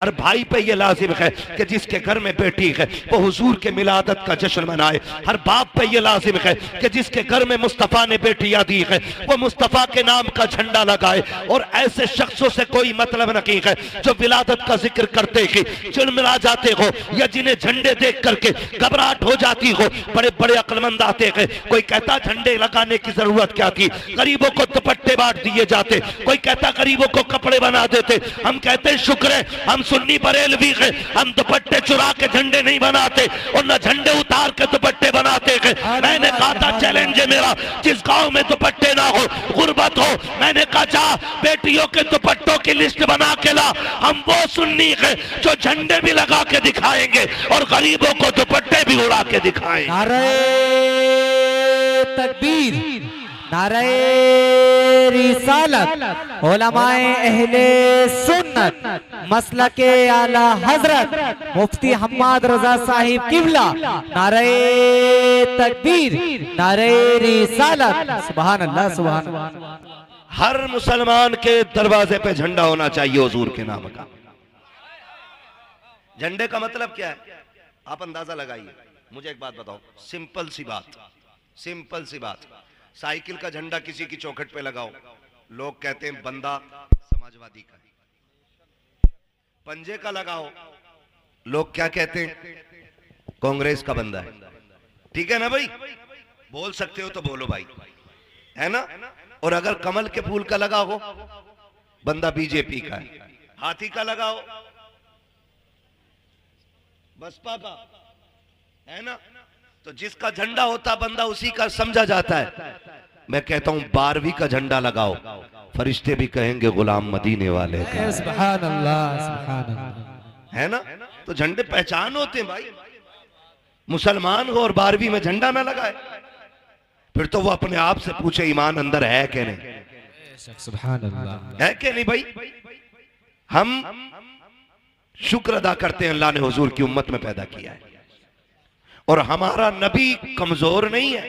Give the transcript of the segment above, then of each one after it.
और भाई पे ये लाजिम है कि जिसके घर में बेटी है वो हुजूर के मिलादत का जश्न मनाए। हर बाप पे ये लाजिम है कि जिसके घर में मुस्तफ़ा ने बेटियां दी है वो मुस्तफ़ा के नाम का झंडा लगाए। और ऐसे शख्सों से कोई मतलब नहीं है जो विलादत का जिक्र करते ही चिड़मिड़ा जाते हो या जिन्हें झंडे देख करके घबराहट हो जाती हो। बड़े बड़े अक्लमंद आते हैं, कोई कहता झंडे लगाने की जरूरत क्या थी, गरीबों को दुपट्टे बांट दिए जाते, कोई कहता गरीबों को कपड़े बना देते। हम कहते हैं शुक्र है हम सुन्नी बरेलवी हैं, हम दुपट्टे चुरा के झंडे नहीं बनाते और न झंडे उतार के दुपट्टे बनाते हैं। मैंने कहा था चैलेंज है मेरा, जिस गांव में दुपट्टे ना हो, गुर्बत हो, मैंने कहा जा बेटियों के दुपट्टों की लिस्ट बना के ला। हम वो सुन्नी हैं जो झंडे भी लगा के दिखाएंगे और गरीबों को दुपट्टे भी उड़ा के दिखाएंगे। नारे तकबीर, नारे रिसालत, उलमाए अहले सुन्नत, मसलके आला हजरत मुफ्ती हम्माद रजा साहिब किबला। नारे तकबीर, नारे रिसालत, सुभान अल्लाह, सुभान अल्लाह। हर मुसलमान के दरवाजे पे झंडा होना चाहिए हुजूर के नाम का। झंडे का मतलब क्या है आप अंदाजा लगाइए। मुझे एक बात बताओ, सिंपल सी बात, सिंपल सी बात। साइकिल का झंडा किसी की चौखट पे लगाओ, लोग कहते हैं बंदा समाजवादी का है। पंजे का लगाओ, लोग क्या कहते हैं, कांग्रेस का बंदा है। ठीक है ना भाई, बोल सकते हो तो बोलो भाई, है ना। और अगर कमल के फूल का लगाओ, बंदा बीजेपी का है। हाथी का लगाओ, बसपा का, है ना। तो जिसका झंडा होता बंदा उसी का समझा जाता है। मैं कहता हूं 12वीं का झंडा लगाओ, फरिश्ते भी कहेंगे गुलाम मदीने वाले का। सुभान अल्लाह, सुभान अल्लाह, है ना। तो झंडे पहचान होते हैं भाई। मुसलमान हो और 12वीं में झंडा ना लगाए, फिर तो वो अपने आप से पूछे ईमान अंदर है कि नहीं, सुभान अल्लाह, है कि नहीं भाई। हम शुक्र अदा करते हैं अल्लाह ने हुजूर की उम्मत में पैदा किया है और हमारा नबी कमजोर नहीं है,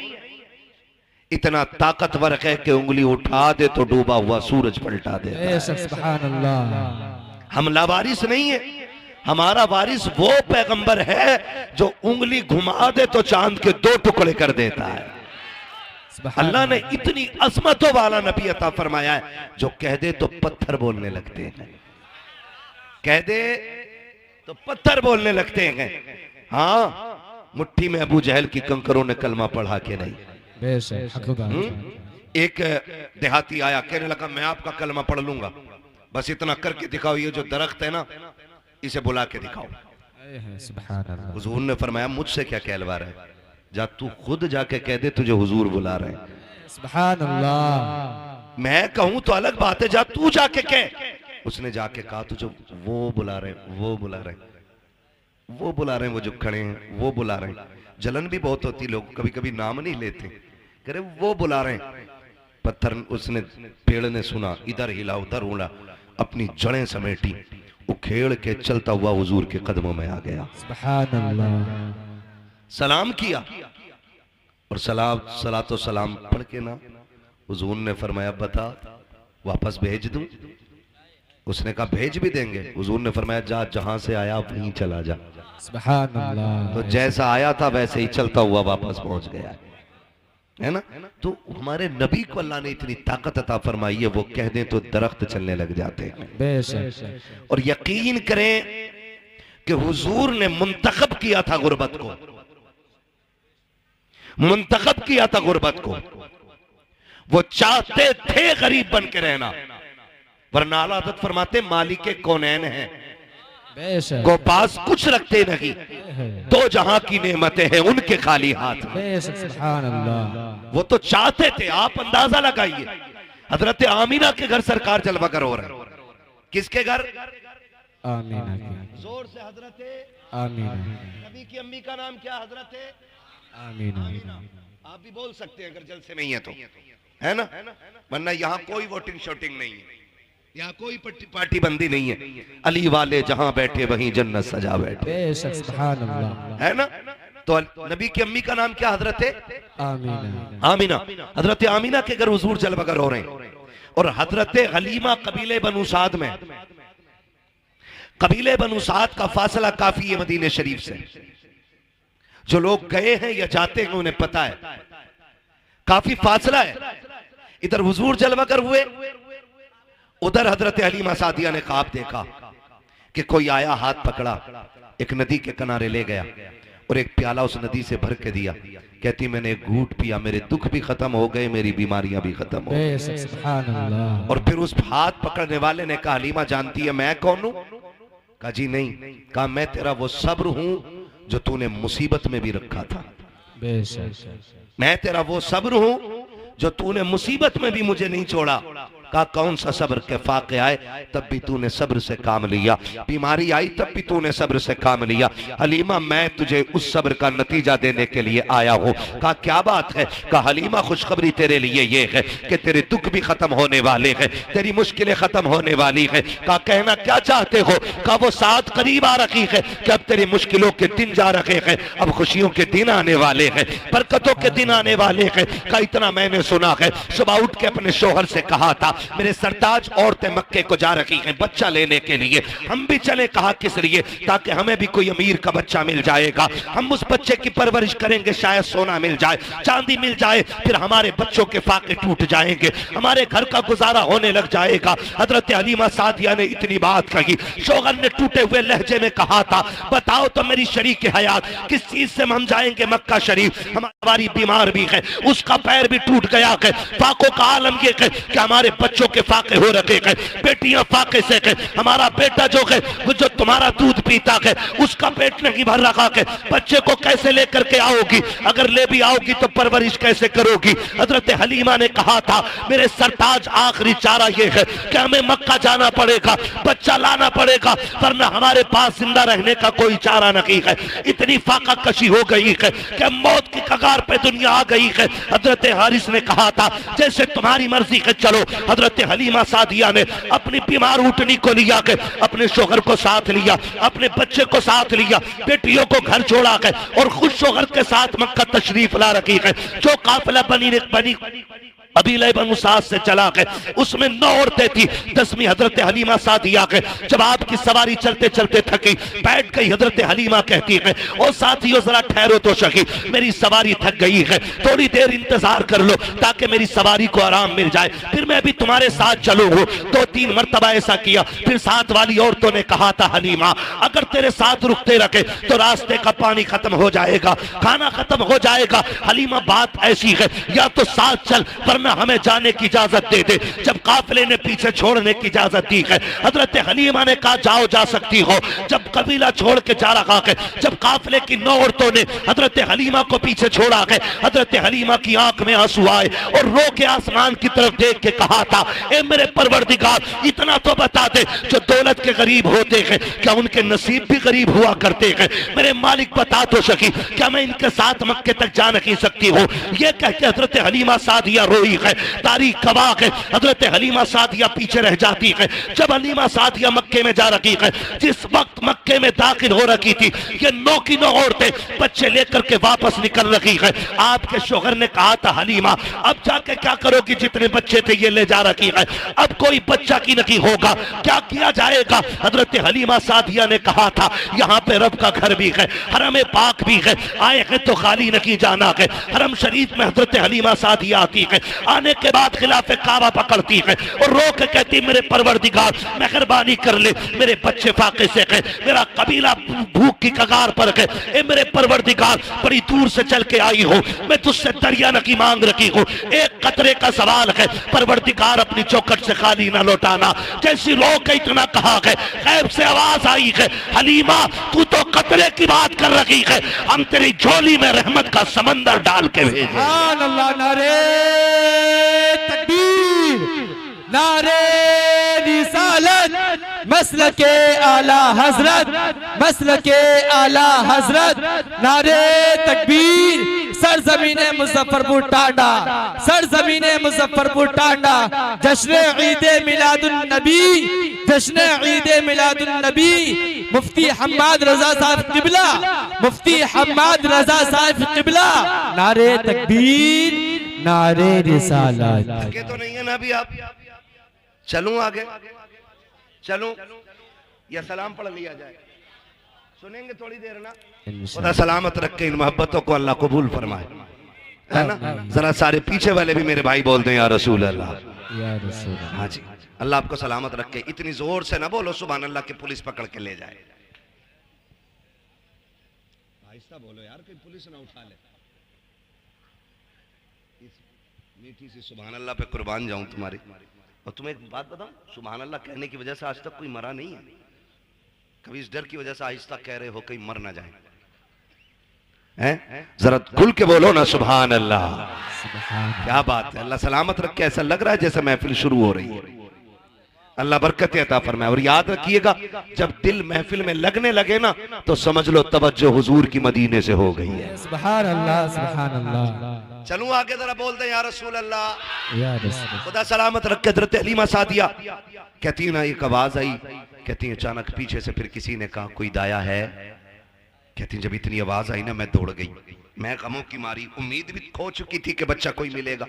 इतना ताकतवर है कि उंगली उठा दे तो डूबा हुआ सूरज पलटा दे। सुभान अल्लाह। हम लावारिस नहीं है, हमारा वारिस वो पैगंबर है जो उंगली घुमा दे तो चांद के 2 टुकड़े कर देता है। अल्लाह ने इतनी अजमतों वाला नबी अता फरमाया है जो कह दे तो पत्थर बोलने लगते हैं, कह दे तो पत्थर बोलने लगते हैं। हाँ, मुट्ठी में अबू जहल की कंकरों ने कलमा पढ़ा के नहीं। एक देहाती आया, कहने लगा मैं आपका कलमा पढ़ लूंगा, बस इतना करके दिखाओ, ये जो दरख्त है ना इसे बुला के दिखाओ। हुजूर ने फरमाया मुझसे क्या कहलवा रहा है, जा तू खुद जाके कह दे तुझे हुजूर बुला रहे हैं। सुभान अल्लाह। मैं कहूं तो अलग बात है, जा तू जाके कह। उसने जाके कहा तुझे वो बुला रहे, वो बुला रहे, वो बुला रहे हैं, वो जो खड़े हैं वो बुला रहे हैं। जलन भी बहुत होती, लोग कभी कभी नाम नहीं लेते, कह रहे वो बुला रहे हैं। पत्थर उसने, पेड़ ने सुना, इधर हिला उधर उड़ा, अपनी जड़ें समेटी, उखेड़ के चलता हुआ हुजूर के कदमों में आ गया। सुभान अल्लाह। सलाम किया और सलातो सलाम पढ़ के ना हुजूर ने फरमाया बता वापस भेज दूं। उसने कहा भेज भी देंगे। हुजूर ने फरमाया जा जहां से आया वहीं चला जा। सुभान अल्लाह। तो जैसा आया था वैसे ही चलता हुआ वापस पहुंच गया, है ना। तो हमारे नबी को अल्लाह ने इतनी ताकत अता फरमाई है, वो कह दें तो दरख्त चलने लग जाते हैं। बेशक। और यकीन करें कि हुजूर ने मुंतखब किया था गुर्बत को, मुंतखब किया था गुर्बत को। वो चाहते थे गरीब बन के रहना, वरना आला हज़रत फरमाते मालिके कौनैन हैं, को पास कुछ रखते नहीं, 2 जहां की नेमतें हैं उनके खाली हाथ में। सुभान अल्लाह। वो तो चाहते थे। आप अंदाजा लगाइए, हजरत आमीना के घर सरकार जलवागर हो रहे हैं। किसके घर? आमीना। जोर से हजरत आमीना। नबी की अम्मी का नाम क्या? हजरत आमीना। आप भी बोल सकते हैं अगर जलसे में ही है तो, है ना। वरना यहाँ कोई वोटिंग शोटिंग नहीं है, यहाँ कोई पार्टी बंदी नहीं है। अली वाले जहां बैठे वहीं जन्नत सजा बैठे। सुभान अल्लाह। है ना। तो नबी की अम्मी का नाम क्या? हजरत आमीना। आमीना। हजरत आमीना के घर हुजूर जलवगर हो रहे हैं। और हजरत हलीमा कबीले बनु साद में कबीले बनु साद का फासला काफी है मदीने शरीफ से। जो लोग गए हैं या जाते हैं उन्हें पता है काफी फासला है। इधर हुजूर जलवागर हुए, उधर हजरत हलीमा सादिया ने ख्वाब देखा कि कोई आया, हाथ पकड़ा, एक नदी के किनारे ले गया और एक प्याला उस नदी से भर के दिया। कहती मैंने एक घूंट पिया, मेरे दुख भी खत्म हो गए, मेरी बीमारियां भी खत्म हो गई। सुभान अल्लाह। और फिर उस हाथ पकड़ने वाले ने कहा हलीमा जानती है मैं कौन हूं? कहा जी नहीं। कहा मैं तेरा वो सब्र हूं जो तूने मुसीबत में भी रखा था। मैं तेरा वो सब्र हूं जो तूने मुसीबत में भी मुझे नहीं छोड़ा। कहा कौन सा सब्र के फाके आए तब भी तूने सब्र से काम लिया, बीमारी आई तब भी तूने सब्र से काम लिया। हलीमा मैं तुझे उस सब्र का नतीजा देने के लिए आया हूं। कहा क्या बात है? कहा हलीमा खुशखबरी तेरे लिए ये है कि तेरे दुख भी खत्म होने वाले हैं, तेरी मुश्किलें खत्म होने वाली है। कहा कहना क्या चाहते हो? कहा वो साथ करीब आ रखी है कि अब तेरी मुश्किलों के दिन जा रहे हैं, अब खुशियों के दिन आने वाले हैं, बरकतों के दिन आने वाले हैं। कहा इतना मैंने सुना है, सुबह उठ के अपने शोहर से कहा था मेरे सरताज औरतें मक्के को जा रही हैं बच्चा लेने के लिए, हम भी चले। कहा किस लिए? ताकि हमें भी कोई अमीर का बच्चा मिल जाएगा, हम उस बच्चे की परवरिश करेंगे, शायद सोना मिल जाए, चांदी मिल जाए, फिर हमारे बच्चों के फाके टूट जाएंगे, हमारे घर का गुजारा होने लग जाएगा। हजरत हलीमा सादिया ने इतनी बात कही। शोहर ने टूटे हुए लहजे में कहा था बताओ तो मेरी शरीक हयात किस चीज से हम जाएंगे मक्का शरीफ? हमारी बीमार भी है, उसका पैर भी टूट गया है, फाकों का आलम ये है कि हमारे बच्चों के फाके हो रखे हैं, बेटियां फाके से है, हमारा बेटा जो है वो जो तुम्हारा दूध पीता है उसका पेट नहीं भर रखा है, बच्चे को कैसे लेकर के आओगी? अगर ले भी आओगी तो परवरिश कैसे करोगी? हजरत हलीमा ने कहा था मेरे सरताज आखिरी चारा ये है कि हमें मक्का जाना पड़ेगा, बच्चा लाना पड़ेगा, वरना हमारे पास जिंदा रहने का कोई चारा नहीं है। इतनी फाका कशी हो गई है कि मौत की कगार पे दुनिया आ गई है। हजरत हारिस ने कहा था जैसे तुम्हारी मर्जी है चलो। हजरत हलीमा सादिया ने अपनी बीमार ऊँटनी को लिया के अपने शोहर को साथ लिया, अपने बच्चे को साथ लिया, बेटियों को घर छोड़ा के और खुद शोहर के साथ मक्का तशरीफ ला रखी है। जो काफिला बनी कबीले बनु साद से चला गए, उसमें 9 औरतें थी, 10वीं हजरत हलीमा सादिया के। जब आपकी सवारी चलते चलते थकी, बैठ गई, हजरत हलीमा कहती है ओ साथियों जरा ठहरो तो सही, मेरी सवारी थक गई है, थोड़ी देर इंतजार कर लो ताकि मेरी सवारी को आराम मिल जाए, फिर मैं भी तुम्हारे साथ चलूंगा। 2-3 मरतबा ऐसा किया। फिर साथ वाली औरतों ने कहा था हलीमा अगर तेरे साथ रुकते रखे तो रास्ते का पानी खत्म हो जाएगा, खाना खत्म हो जाएगा। हलीमा बात ऐसी है या तो साथ चल वरना हमें जाने की इजाजत दे दे। जब काफिले ने पीछे छोड़ने की इजाजत दी है, हजरत हलीमा ने कहा जाओ जा सकती हो। जब कबीला छोड़ के जा रहा है, जब काफिले की 9 औरतों ने हजरत हलीमा को पीछे छोड़ा है, हजरत हलीमा की आंख में आंसू आए और रो के आसमान की तरफ देख के कहा था ए मेरे परवरदिगार इतना तो बता दे जो दौलत के गरीब होते हैं क्या उनके नसीब भी गरीब हुआ करते हैं? मेरे मालिक बता तो सकी क्या मैं इनके साथ मक्के तक जा नहीं सकती हूँ? ये कह के हजरत हलीमा सादिया रोई है। तारीख गवाह है हजरत हलीमा सादिया पीछे रह जाती है। जब हलीमा सादिया मक्के में जा रही है, जिस वक्त मक्के में दाखिल हो रखी थी, ये 9 की 9 औरतें बच्चे लेकर के वापस निकल रही है। आपके शोहर ने कहा था हलीमा अब जाके क्या करोगी? जितने बच्चे थे ये ले जा रखी है, अब कोई बच्चा की नहीं होगा, क्या किया जाएगा? हजरत हलीमा सादिया ने कहा था यहाँ पे रब का घर भी है, हरम पाक भी है, आए हैं तो खाली नहीं जाना है। हरम शरीफ में हजरत हलीमा सादिया आती है, आने के बाद खिलाफे काबा पकड़ती है और रो के कहती मेरे परवरदिगार मेहरबानी कर ले, मेरे बच्चे फाके से है, मेरा कबीला भूख की कगार पर है, ए मेरे परवरदिगार बड़ी दूर से चल के आई हूँ, मैं तुझसे दरिया नकी मांग रखी हूँ, एक कतरे का सवाल है, परवरदिगार अपनी चौखट से खाली ना लौटाना। जैसी रो के इतना कहा है, गैब से आवाज आई है हलीमा तू तो कतरे की बात कर रही है, हम तेरी झोली में रहमत का समंदर डाल के भेजे। अल्लाह नारे तकबीर, नारे रिसालत, मसलके आला हजरत, मसलके आला हजरत, नारे तकबीर। सरजमीने मुजफ्फरपुर टांडा, सरजमीने मुजफ्फरपुर टांडा, जश्न ईद मिलादुन नबी, जश्न ईद मिलादुन नबी, मुफ्ती हम्माद रजा साहब किबला, मुफ्ती हम्माद रजा साहब किबला, नारे तकबीर, नारे रिसालत। आगे तो नहीं है ना अभी आप? चलूं आगे? चलूं? या सलाम पढ़ लिया जाए? सुनेंगे थोड़ी देर ना। इंशाअल्लाह। खुदा सलामत रखे, इन मोहब्बतों को अल्लाह कबूल फरमाए, है ना। जरा सारे पीछे वाले भी मेरे भाई बोलते हैं या रसूल अल्लाह। या रसूल अल्लाह। हाँ जी, अल्लाह आपको सलामत रखे। इतनी जोर से ना बोलो सुभान अल्लाह कि पुलिस पकड़ के ले जाए। आहिस्ता बोलो यार, कोई पुलिस ना उठा ले। इस मीठी सी सुभान अल्लाह पे कुर्बान जाऊं तुम्हारी। और तुम्हें एक बात बताऊं, सुभान अल्लाह कहने की वजह से आज तक कोई मरा नहीं है। कभी इस डर की वजह से आहिस्ता कह रहे हो कहीं मर ना जाए, हैं? जरा खुल के बोलो ना सुभान अल्लाह। क्या बात है, अल्लाह सलामत रखे। ऐसा लग रहा है जैसे महफिल शुरू हो रही है। अल्लाह बरकत अता फरमाए। और याद रखिएगा, जब दिल महफिल में लगने लगे ना तो समझ लो तवज्जो हुजूर की मदीने से हो गई है। सुभान अल्लाह, सुभान अल्लाह। चलूं आगे, जरा बोलते हैं या रसूल अल्लाह। या रसूल। खुदा सलामत रखे। हज़रत हलीमा सादिया कहती है ना, एक आवाज आई, कहती है अचानक पीछे से फिर किसी ने कहा कोई दाया है। कहती जब इतनी आवाज आई ना मैं दौड़ गई। मैं गमों की मारी, उम्मीद भी खो चुकी थी कि बच्चा कोई मिलेगा।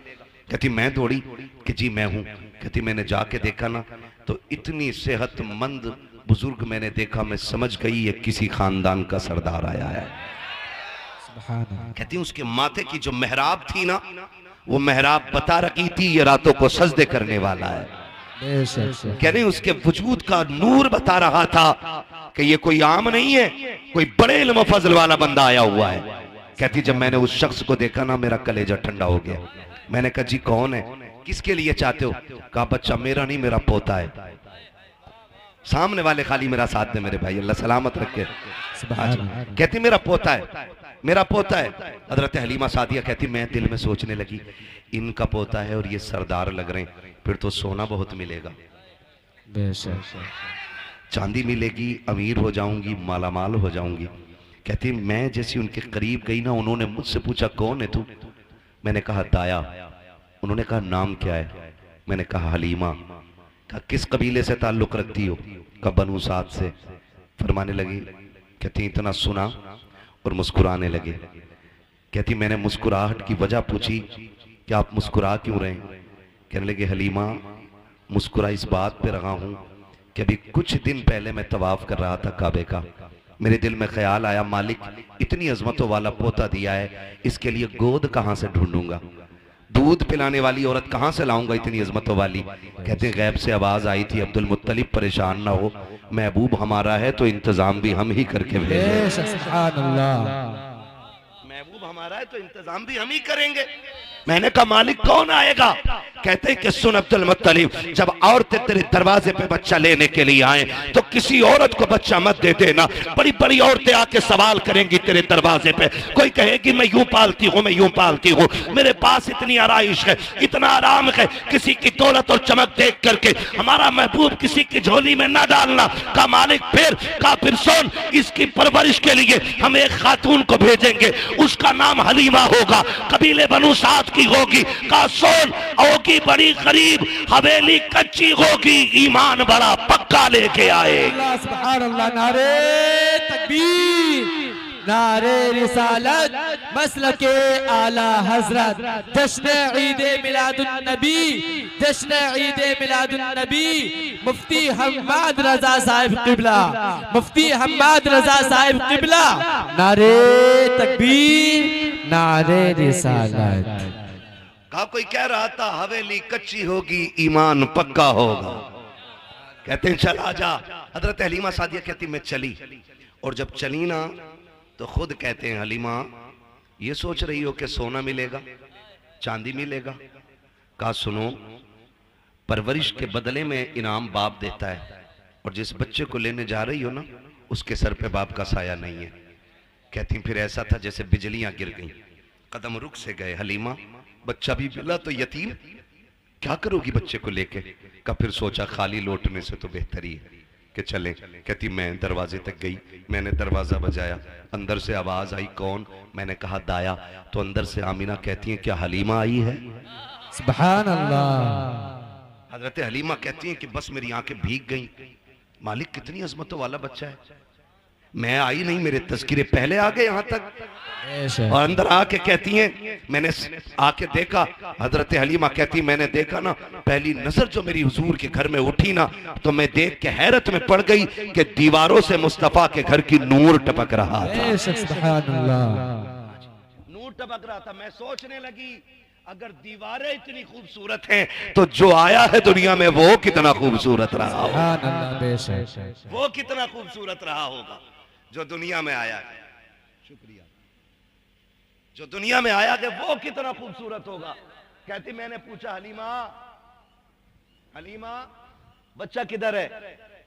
कहती मैं दौड़ी कि जी मैं हूं। कहती मैंने जाके देखा ना तो इतनी सेहतमंद बुजुर्ग मैंने देखा, मैं समझ गई ये किसी खानदान का सरदार आया है। कहती उसके माथे की जो मेहराब थी ना, वो मेहराब बता रही थी ये रातों को सजदे करने वाला है। कह रही उसके वजूद का नूर बता रहा था कि ये कोई आम नहीं है, कोई बड़े इल्म फजल वाला बंदा आया हुआ है। कहती जब मैंने उस शख्स को देखा ना मेरा कलेजा ठंडा हो गया। मैंने कहा जी कौन है, किसके लिए चाहते हो? कहा बच्चा मेरा नहीं, मेरा पोता है। सामने वाले खाली मेरा साथ दे मेरे भाई, अल्लाह सलामत रखे। कहती मेरा पोता है, मेरा पोता है। हजरत हलीमा सादिया कहती मैं दिल में सोचने लगी इनका पोता है और ये सरदार लग रहे हैं, फिर तो सोना बहुत मिलेगा, चांदी मिलेगी, अमीर हो जाऊंगी, मालामाल हो जाऊंगी। कहती मैं जैसी उनके करीब गई ना, उन्होंने मुझसे पूछा कौन है तू? मैंने कहा दाया। उन्होंने कहा नाम क्या है? मैंने कहा हलीमा। कहा किस कबीले से ताल्लुक रखती हो? कहा बनु साद से। फरमाने लगी, कहती इतना सुना और मुस्कुराने लगे। कहती मैंने मुस्कुराहट की वजह पूछी कि आप मुस्कुरा क्यों रहे? कहने लगे हलीमा मुस्कुरा इस बात पे रहा हूं कि अभी कुछ दिन पहले मैं तवाफ कर रहा था काबे का, मेरे दिल में ख्याल आया मालिक इतनी अजमतों वाला पोता दिया है, इसके लिए गोद कहां से ढूंढूंगा, दूध पिलाने वाली औरत कहां से लाऊंगा इतनी अजमतों वाली। कहते हैं गैब से आवाज आई थी अब्दुल मुत्तलिब परेशान ना हो, महबूब हमारा है तो इंतजाम भी हम ही करके भेजेंगे। महबूब हमारा है तो इंतजाम भी हम ही करेंगे। मैंने कहा मालिक कौन आएगा? कहते हैं कि सुन अब्दुल मुत्तलिब, जब औरतें तेरे दरवाजे पे बच्चा लेने के लिए आए तो किसी औरत को बच्चा मत दे देना। बड़ी बड़ी औरतें आके सवाल करेंगी तेरे दरवाजे पे, कोई कहेगी मैं यूं पालती हूँ, मैं यूं पालती हूँ, मेरे पास इतनी आराइश है, इतना आराम है, किसी की दौलत और चमक देख करके हमारा महबूब किसी की झोली में ना डालना। का मालिक फिर सुन, इसकी परवरिश के लिए हम एक खातून को भेजेंगे, उसका नाम हलीमा होगा, कबीले बनु साद की होगी। का सुन होगी बड़ी गरीब, हवेली कच्ची होगी, ईमान बड़ा पक्का लेके आए। सुभान अल्लाह। नारे तकबीर, नारे रिसालत, मसलके आला हजरत, जश्न ईदे मिलादुन नबी, जश्न ईदे मिलादुन नबी, मुफ्ती हम्माद रजा साहिब किबला, मुफ्ती हम्माद रजा साहिब किबला। नारे तकबीर, नारे रिसालत। कहा कोई कह रहा था हवेली कच्ची होगी, ईमान पक्का होगा। कहते हैं चल आजा। हजरत हलीमा सादिया कहती मैं चली, और जब चली ना तो खुद कहते हैं हलीमा ये सोच रही हो कि सोना मिलेगा, चांदी मिलेगा? कहा सुनो, परवरिश के बदले में इनाम बाप देता है, और जिस बच्चे को लेने जा रही हो ना उसके सर पे बाप का साया नहीं है। कहती फिर ऐसा था जैसे बिजलियां गिर गईं, कदम रुक से गए। हलीमा बच्चा भी मिला तो यतीम, क्या करोगी बच्चे को लेके? का फिर सोचा खाली लौटने से तो बेहतर ही है कि चले। कहती मैं दरवाजे तक गई, मैंने दरवाजा बजाया, अंदर से आवाज आई कौन? मैंने कहा दाया। तो अंदर से आमीना कहती है क्या हलीमा आई है? सुभान अल्लाह। हजरत हलीमा कहती हैं कि बस मेरी आंखें भीग गई, मालिक कितनी अजमतों वाला बच्चा है। मैं आई नहीं, मेरे तस्किरे पहले आ गए यहाँ तक। और अंदर आके कहती हैं मैंने आके देखा, हजरत हलीमा कहती मैंने देखा ना, पहली नजर जो मेरी हुजूर के घर में उठी ना, तो मैं देख के हैरत में पड़ गई कि दीवारों से मुस्तफा के घर की नूर टपक रहा था। नूर टपक रहा था। मैं सोचने लगी अगर दीवारें इतनी खूबसूरत हैं तो जो आया है दुनिया में वो कितना खूबसूरत रहा होगा, वो कितना खूबसूरत रहा होगा जो दुनिया में आया है। शुक्रिया। जो दुनिया में आया है वो कितना खूबसूरत होगा। कहती मैंने पूछा हलीमा, हलीमा बच्चा किधर है?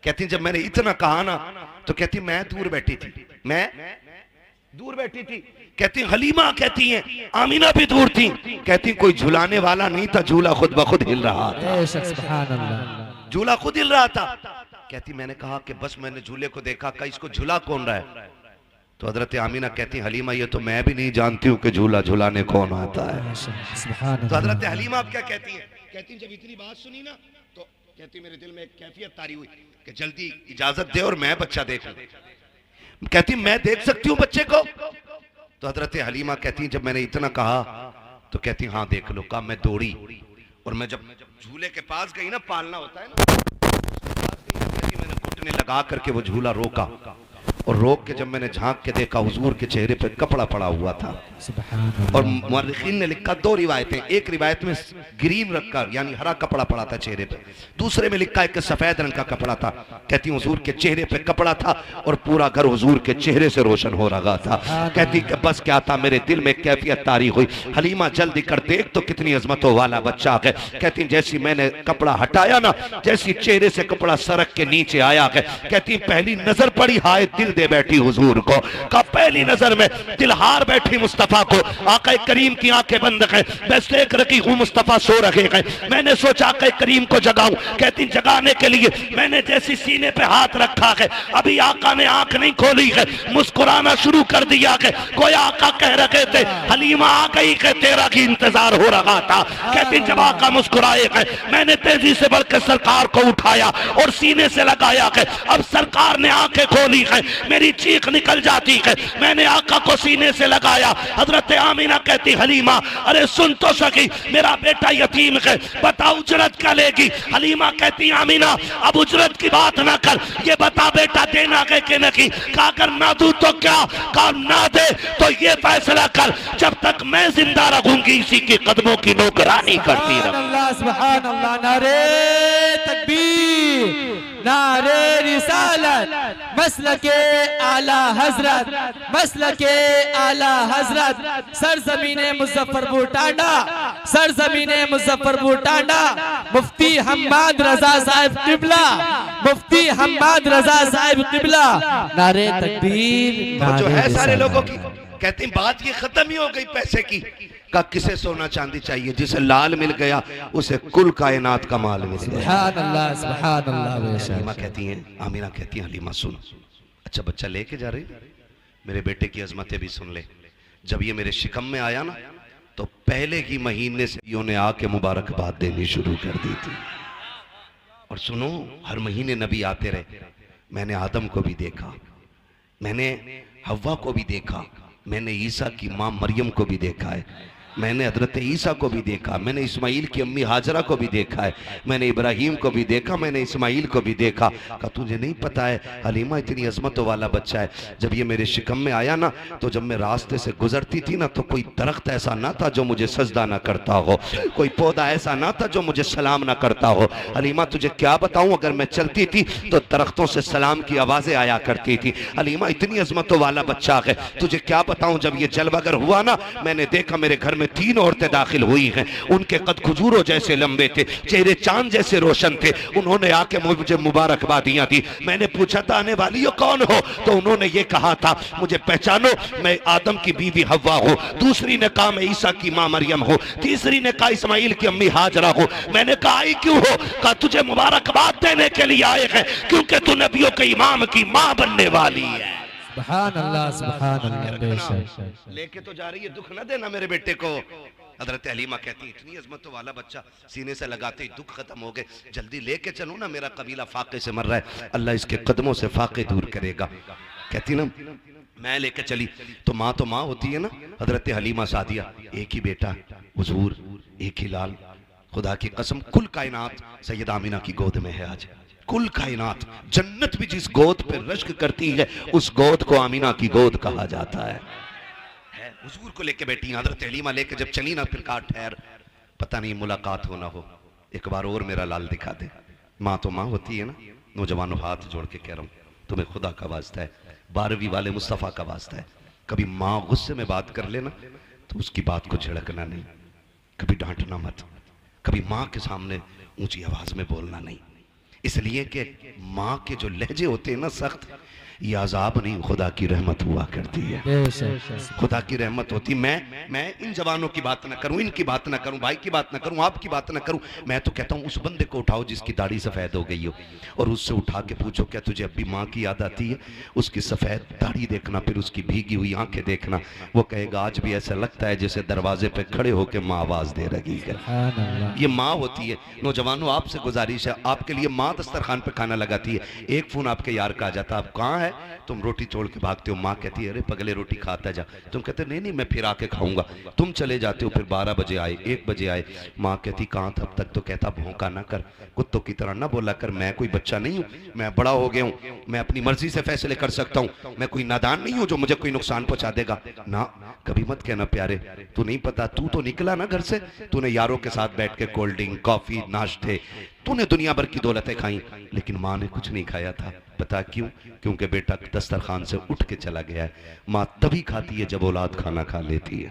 कहती जब मैंने इतना कहा ना तो कहती मैं दूर बैठी थी, मैं दूर बैठी थी। कहती हलीमा कहती हैं आमीना भी दूर थी। कहती कोई झुलाने वाला नहीं था, झूला खुद ब खुद हिल रहा था, झूला खुद हिल रहा था। कहती मैंने कहा कि बस मैंने झूले को देखा, का इसको झूला कौन रहा है? तो हजरत आमीना कहती हलीमा ये तो मैं भी नहीं जानती हूँ कि झूला झुलाने कौन आता है। तो हजरत हलीमा आप क्या कहती है? कहती जब इतनी बात सुनी ना तो कहती मेरे दिल में एक कैफियत तारी हुई कि जल्दी इजाजत दे और मैं बच्चा देखूं। कहती मैं देख सकती हूँ बच्चे को? तो हजरत हलीमा कहती जब मैंने इतना कहा तो कहती हाँ देख लो। कहा मैं दौड़ी और मैं जब झूले के पास गई ना, पालना होता है ना, मैंने घुटने लगा करके वो झूला रोका और रोक के जब मैंने झांक के देखा हुजूर के चेहरे पे कपड़ा पड़ा हुआ था। और मुअर्रिखीन ने लिखा दो रिवायतें, एक रिवायत में ग्रीन रखकर यानी हरा कपड़ा पड़ा था चेहरे पे, दूसरे में लिखा है कि सफेद रंग का कपड़ा था। कहती हुजूर के चेहरे पे कपड़ा था और पूरा घर हुजूर के चेहरे से रोशन हो रहा था। कहती कि बस क्या था, मेरे दिल में कैफियत तारी हुई, हलीमा जल्दी कर देख तो कितनी अजमतों वाला बच्चा है। कहती जैसी मैंने कपड़ा हटाया ना, जैसी चेहरे से कपड़ा सरक के नीचे आया है, कहती पहली नजर पड़ी हाय दिल दे बैठी हुजूर को। का पहली नजर में दिल हार बैठी मुस्तफा को। आका करीम की आंखें बंद है, मैं देख रखी हूँ मुस्तफा सो रखे हैं। मैंने सोचा आका करीम को जगाऊं। कहती जगाने के लिए मैंने जैसी सीने पे हाथ रखा है, अभी आका ने आंख नहीं खोली है, मुस्कुराना शुरू कर दिया है। कोई आका कह रहे थे हलीमा आ गई है, तेरा की इंतजार हो रहा था। कहती जब आका मुस्कुराए है, मैंने तेजी से बढ़कर सरकार को उठाया और सीने से लगाया है। अब सरकार ने आंखें खोली है, मेरी चीख निकल जाती है। मैंने आका को सीने से लगाया। हजरत आमीना कहती हलीमा अरे सुन तो सकी, मेरा बेटा यतीम है, बता उजरत क्या लेगी? हलीमा कहती आमीना अब उजरत की बात ना कर, ये बता बेटा देना है कि नहीं? कहा अगर ना दूं तो क्या, कहा ना दे तो ये फैसला कर, जब तक मैं जिंदा रहूंगी इसी के कदमों की नौकरानी करती रहूंगी। सुभान अल्लाह, नारे तकबीर, नारे रिसालत, मसलके आला हजरत, मसलके आला हजरत, सरजमीने मुजफ्फरपुर टांडा, सरजमीने मुजफ्फरपुर टांडा, मुफ्ती हम्माद रजा साहिब किबला, मुफ्ती हम्माद रजा साहिब किबला, नारे तकबीर। जो है सारे लोगों की कहती बात ये खत्म ही हो गई पैसे की। का किसे सोना चांदी चाहिए? जिसे लाल मिल गया उसे कुल कायनात का माल मिल गया। सुभान अल्लाह, सुभान अल्लाह। हलीमा कहती हैं, आमीना कहती हैं हलीमा सुन, अच्छा बच्चा लेके जा रही, मेरे बेटे की अजमतें भी सुन ले। जब ये मेरे शिकम में आया ना तो पहले ही महीने से इन्होंने आके मुबारकबाद देनी शुरू कर दी थी। और सुनो हर महीने नबी आते रहे। मैंने आदम को भी देखा, मैंने हव्वा को भी देखा, मैंने ईसा की माँ मरियम को भी देखा है, मैंने हजरत ईसा को भी देखा, मैंने इस्माइल की अम्मी हाजरा को भी देखा है, मैंने इब्राहिम को भी देखा, मैंने इस्माइल को भी देखा। कहा तुझे नहीं पता है हलीमा इतनी अजमतों वाला बच्चा है। जब ये मेरे शिकम में आया ना तो जब मैं रास्ते से गुजरती थी ना तो कोई दरख्त ऐसा ना था जो मुझे सजदा ना करता हो, कोई पौधा ऐसा ना था जो मुझे सलाम ना करता हो। हलीमा तुझे क्या बताऊं, अगर मैं चलती थी तो दरख्तों से सलाम की आवाजें आया करती थी। हलीमा इतनी अजमतों वाला बच्चा है, तुझे क्या बताऊं। जब ये जलवागर हुआ ना मैंने देखा मेरे घर में 3 औरतें दाखिल हुई हैं, उनके कद खजूरों जैसे लंबे थे, चेहरे चांद जैसे रोशन थे। उन्होंने आके मुझे मुबारकबादियां दी। मैंने पूछा था आने वाली हो कौन हो, तो उन्होंने ये कहा था मुझे पहचानो, मैं आदम की बीवी हव्वा हूँ। दूसरी ने कहा मैं ईसा की माँ मरियम हूँ। तीसरी ने कहा इस्माइल की अम्मी हाजरा हो। मैंने कहा आई क्यों हो? कहा तुझे मुबारकबाद देने के लिए आए हैं क्योंकि तू नबियों के इमाम की माँ बनने वाली है। सुभान अल्लाह, सुभान अल्लाह। लेके तो जा रही है, दुख न देना मेरे बेटे को। हजरत हलीमा कहती इतनी अजमतों वाला बच्चा, सीने से लगाते ही दुख खत्म हो गए, जल्दी लेके चलो ना, मेरा कबीला फाके से मर रहा है, अल्लाह इसके कदमों से फाके दूर करेगा। कहती ना मैं लेकर चली तो माँ होती है ना। हजरत हलीमा सादिया, एक ही बेटा हुजूर, एक ही लाल। खुदा की कसम कुल कायनात सैयद आमिना की गोद में है आज। कुल कायनात, जन्नत भी जिस गोद पे रश्क करती है उस गोद को आमिना की गोद कहा जाता है। हुजूर को लेके बैठी हजरत हलीमा, लेके जब चली ना फिर कहा ठहर, पता नहीं मुलाकात हो ना हो, एक बार और मेरा लाल दिखा दे। माँ तो माँ होती है ना। नौजवानों हाथ जोड़ के कह रहा हूँ, तुम्हें खुदा का वास्ता है, 12वीं वाले मुस्तफ़ा का वास्ता है, कभी माँ गुस्से में बात कर लेना तो उसकी बात को झिड़कना नहीं, कभी डांटना मत, कभी माँ के सामने ऊंची आवाज में बोलना नहीं। इसलिए कि माँ के जो लहजे होते हैं ना सख्त, ये अजाब नहीं, खुदा की रहमत हुआ करती है। खुदा की रहमत होती। मैं इन जवानों की बात ना करूं, इनकी बात ना करूं, भाई की बात ना करूं, आपकी बात ना करूं। मैं तो कहता हूं उस बंदे को उठाओ जिसकी दाढ़ी सफेद हो गई हो और उससे उठा के पूछो क्या तुझे अब भी माँ की याद आती है? उसकी सफेद दाढ़ी देखना, फिर उसकी भीगी हुई आंखें देखना, वो कहेगा आज भी ऐसा लगता है जैसे दरवाजे पे खड़े होकर माँ आवाज दे रही है। ये माँ होती है। नौजवानों आपसे गुजारिश है, आपके लिए माँ दस्तरखान पे खाना लगाती है, एक फोन आपके यार का आ जाता, आप कहाँ है, तुम रोटी छोड़ के भागते हो, माँ कहती है अरे पगले रोटी खाता जा, तुम कहते नहीं मैं फिर आके खाऊंगा, तुम चले जाते हो, फिर 12 बजे आए, 1 बजे आए, माँ कहती कहाँ था अब तक? तो कहता भौंका ना कर, कुत्तों की तरह ना बोला कर, मैं कोई बच्चा नहीं हूँ, मैं बड़ा हो गया हूँ, मैं अपनी मर्जी से फैसले कर सकता हूँ, मैं कोई नादान नहीं हूँ जो मुझे कोई नुकसान पहुंचा देगा। ना कभी मत कहना प्यारे, तू नहीं पता, तू तो निकला ना घर से, तूने यारों के साथ बैठ के कोल्ड ड्रिंक, कॉफी, नाश्ते, तूने दुनिया भर की दौलतें खाई, लेकिन माँ ने कुछ नहीं खाया था। पता क्यों? क्योंकि बेटा दस्तरखान से उठ के चला गया है। माँ तभी खाती है जब औलाद खाना खा लेती है।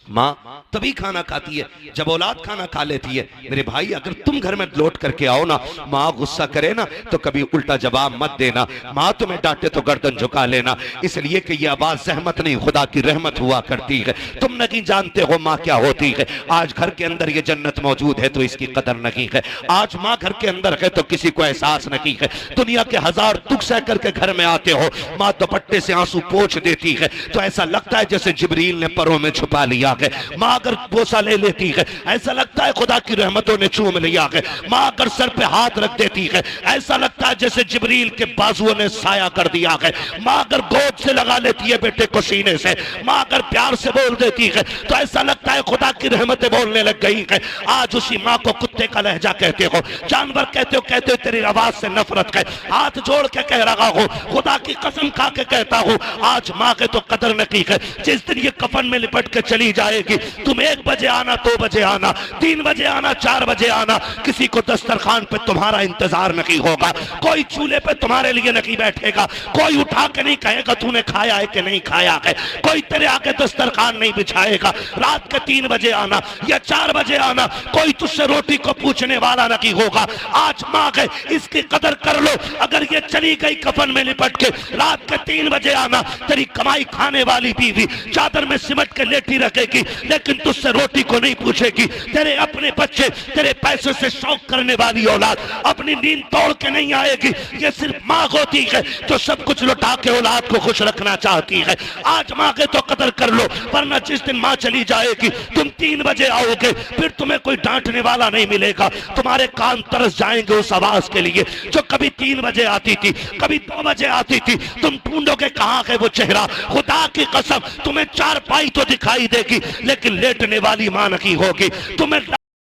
माँ तभी खाना खाती है जब औलाद खाना खा लेती है। मेरे भाई अगर तुम घर में लौट करके आओ ना, माँ गुस्सा करे ना तो कभी उल्टा जवाब मत देना, माँ तुम्हें डांटे तो गर्दन झुका लेना, इसलिए कि ये आवाज जहमत नहीं खुदा की रहमत हुआ करती है। तुम नहीं जानते हो माँ क्या होती है। आज घर के अंदर ये जन्नत मौजूद है तो इसकी कदर नहीं है। आज माँ घर के अंदर है तो किसी को एहसास नहीं है। दुनिया के 1000 दुख सह करके घर में आते हो, माँ दुपट्टे से आंसू पोंछ देती है तो ऐसा लगता है जैसे जिब्रील ने परों में छुपा लिया है। माँ अगर बोसा ले लेती है ऐसा लगता है खुदा की रहमतों ने चूम लिया है। माँ अगर सर पे हाथ रख देती है ऐसा लगता है जैसे जिब्रील के बाजुओं ने साया कर दिया है। माँ अगर गोद से लगा लेती है बेटे को सीने से, माँ अगर प्यार से बोल देती है तो ऐसा लगता है खुदा की रहमतें बोलने लग गई है। आज उसी माँ को कुत्ते का लहजा कहते हो, जानवर कहते हो तेरी आवाज से नफरत है। हाथ जोड़ के कह रहा हूँ, खुदा की कसम खा के कहता हूँ, आज माँ के तो कदर नहीं है। जिस दिन ये कफन में लिपट के चली जाएगी, तुम 1 बजे आना, 2 बजे आना, 3 बजे आना, 4 बजे आना, किसी को दस्तरखान पे तुम्हारा इंतजार नहीं होगा, कोई चूल्हे पे तुम्हारे लिए नहीं बैठेगा, कोई उठा के नहीं कहेगा तूने खाया है कि नहीं खाया है, कोई तेरे आगे दस्तरखान नहीं बिछाएगा। रात के 3 बजे आना या 4 बजे आना, कोई तुझसे रोटी को पूछने वाला नहीं होगा। आज माँ है, इसकी कदर कर लो। अगर ये चली गई कफन में लिपट के, रात के 3 बजे आना, तेरी कमाई खाने वाली बीवी चादर में सिमट के लेटी रखेगी लेकिन तुझसे रोटी को नहीं पूछेगी। तेरे अपने बच्चे, तेरे पैसे से शौक करने वाली औलाद अपनी नींद तोड़ के नहीं आएगी। ये सिर्फ माँ होती है जो सब कुछ लुटा के औलाद को खुश रखना चाहती है। आज माँ के तो कदर कर लो, वरना जिस दिन माँ चली जाएगी तुम 3 बजे आओगे, फिर तुम्हें कोई डांटने वाला नहीं मिलेगा। तुम्हारे कान तरस जाएंगे उस आवाज के लिए जो कभी 3 बजे आती थी, कभी 2 बजे आती थी। तुम ढूंढोगे कहाँ है वो चेहरा। खुदा की कसम तुम्हें 4 पाई तो दिखाई देगी लेकिन लेटने वाली माँ नहीं होगी। तुम्हें